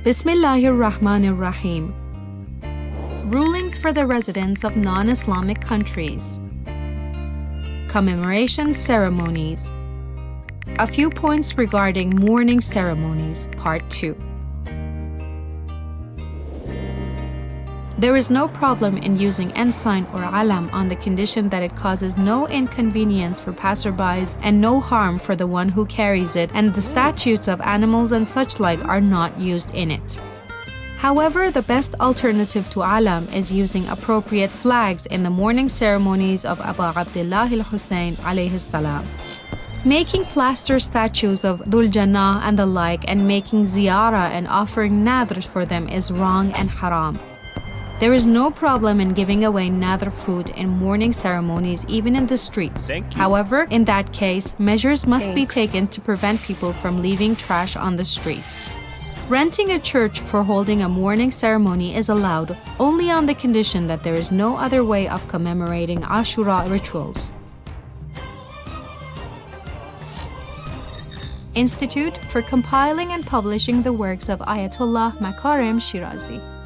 Bismillahir Rahmanir Rahim. Rulings for the residents of non-Islamic countries. Commemoration ceremonies. A few points regarding mourning ceremonies, Part 2. There is no problem in using ensign or alam on the condition that it causes no inconvenience for passerbys and no harm for the one who carries it, and the statues of animals and such like are not used in it. However, the best alternative to alam is using appropriate flags in the mourning ceremonies of Abu Abdullah al-Hussein alayhi salam. Making plaster statues of Dhul Jannah and the like and making ziyarah and offering nadhr for them is wrong and haram. There is no problem in giving away nadhr food in mourning ceremonies even in the streets. However, in that case, measures must be taken to prevent people from leaving trash on the street. Renting a church for holding a mourning ceremony is allowed only on the condition that there is no other way of commemorating Ashura rituals. Institute for compiling and publishing the works of Ayatollah Makarim Shirazi.